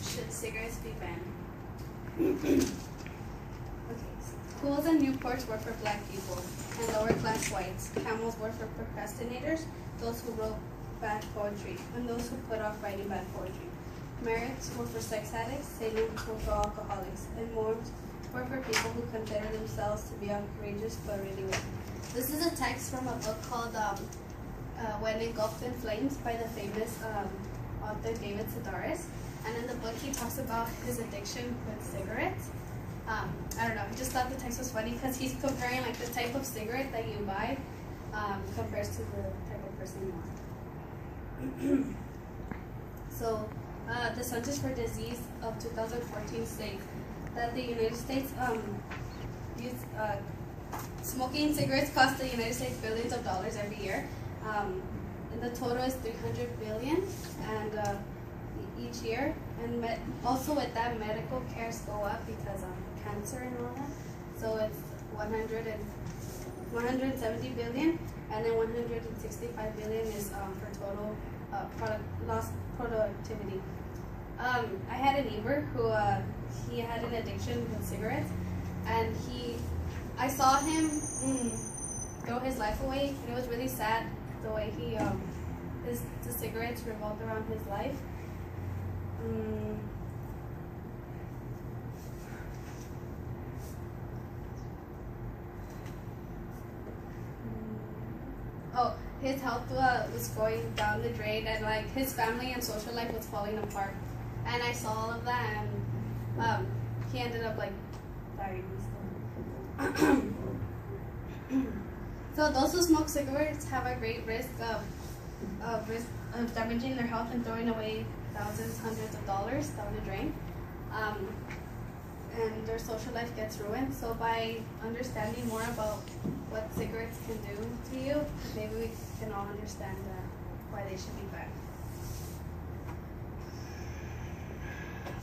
should cigarettes be banned? Okay. Schools and Newports were for black people and lower class whites. Camels were for procrastinators, those who wrote bad poetry, and those who put off writing bad poetry. Merits were for sex addicts, Salem were for alcoholics, and Morms were for people who consider themselves to be outrageous but really weren't. This is a text from a book called When Engulfed in Flames by the famous author David Sedaris. And in the book he talks about his addiction with cigarettes. I don't know, I just thought the text was funny because he's comparing like the type of cigarette that you buy compares to the type of person you are. So the Centers for Disease of 2014 states that the United States smoking cigarettes cost the United States billions of dollars every year. And the total is $300 billion and each year. And also with that, medical cares go up because of cancer and all that. So it's 170 billion, and then 165 billion is for total lost productivity. I had a neighbor who he had an addiction with cigarettes, and I saw him throw his life away, and it was really sad the way he the cigarettes revolved around his life. Oh, his health was going down the drain, and like his family and social life was falling apart. And I saw all of that, and he ended up like dying. So those who smoke cigarettes have a great risk of damaging their health and throwing away thousands, hundreds of dollars down the drain. And their social life gets ruined. So by understanding more about what cigarettes can do to you, maybe we can all understand why they should be banned.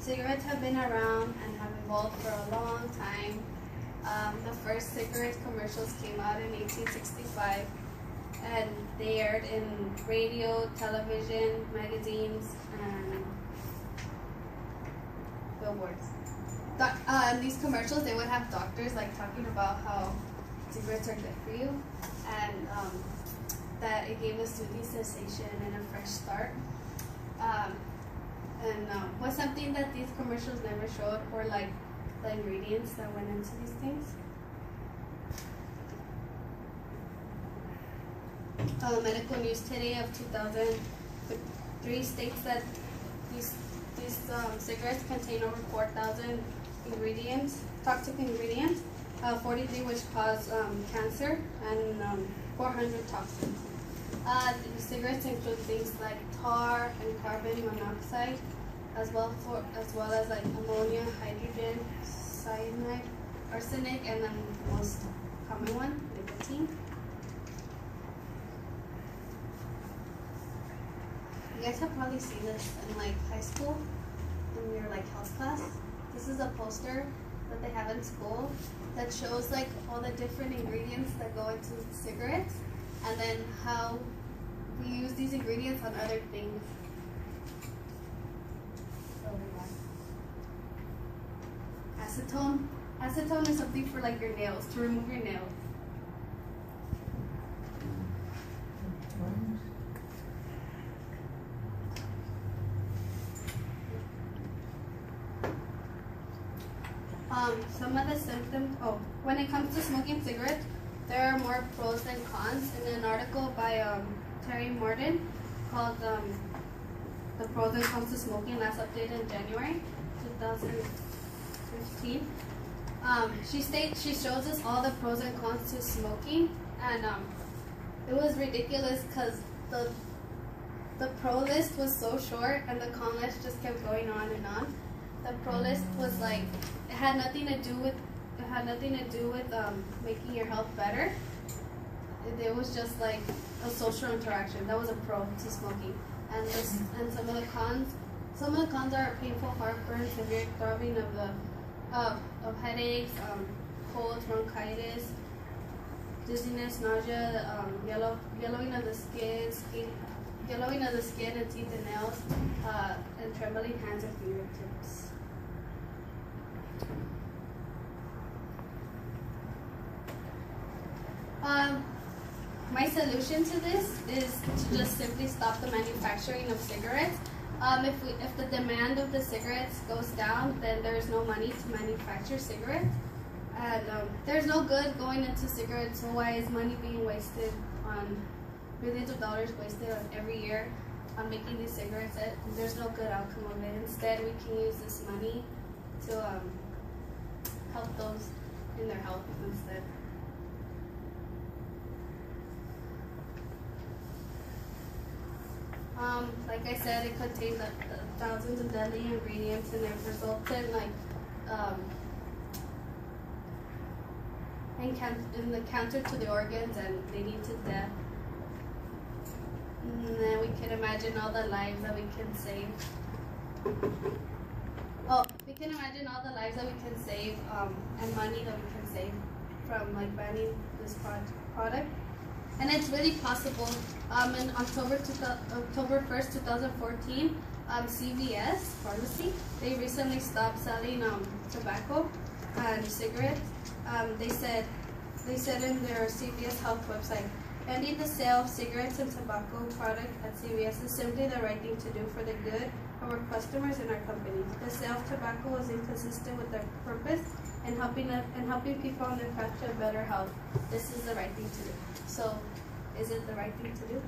Cigarettes have been around and have evolved for a long time. The first cigarette commercials came out in 1865, and they aired in radio, television, magazines, and billboards. These commercials, they would have doctors like talking about how cigarettes are good for you, and that it gave a soothing sensation and a fresh start. What's something that these commercials never showed, or like the ingredients that went into these things? Medical News Today of 2003 states that these cigarettes contain over 4,000 ingredients, toxic ingredients, 43 which cause cancer, and 400 toxins. The cigarettes include things like tar and carbon monoxide, as well as like ammonia, hydrogen, cyanide, arsenic, and then the most common one, nicotine. You guys have probably seen this in like high school, in your like health class. This is a poster that they have in school that shows like all the different ingredients that go into cigarettes, and then how we use these ingredients on other things. Acetone. Acetone is something for like your nails, to remove your nails. Some of the symptoms, when it comes to smoking cigarettes, there are more pros than cons. In an article by Terry Morton called The Pros and Cons to Smoking, last updated in January 2015, she shows us all the pros and cons to smoking, and it was ridiculous because the pro list was so short and the con list just kept going on and on. The pro list was like, it had nothing to do with making your health better. It was just like a social interaction. That was a pro to smoking. And some of the cons are painful heartburn, severe throbbing of headaches, colds, bronchitis, dizziness, nausea, yellowing of the skin yellowing of the skin and teeth and nails, and trembling hands or fingertips. My solution to this is to just simply stop the manufacturing of cigarettes. If the demand of the cigarettes goes down, then there's no money to manufacture cigarettes. And there's no good going into cigarettes, so why is money being wasted on millions of dollars wasted on every year on making these cigarettes? There's no good outcome of it. Instead, we can use this money to help those in their health instead. Like I said, it contains thousands of deadly ingredients, and it results in in the cancer to the organs and leading to death. And then we can imagine all the lives that we can save. Oh, we can imagine all the lives that we can save and money that we can save from banning this product. And it's really possible. In October 1st, 2014, CVS Pharmacy, they recently stopped selling tobacco and cigarettes. They said in their CVS Health website, ending the sale of cigarettes and tobacco products at CVS is simply the right thing to do for the good of our customers and our companies. The sale of tobacco is inconsistent with their purpose and helping people on their path to a better health. This is the right thing to do. So, is it the right thing to do?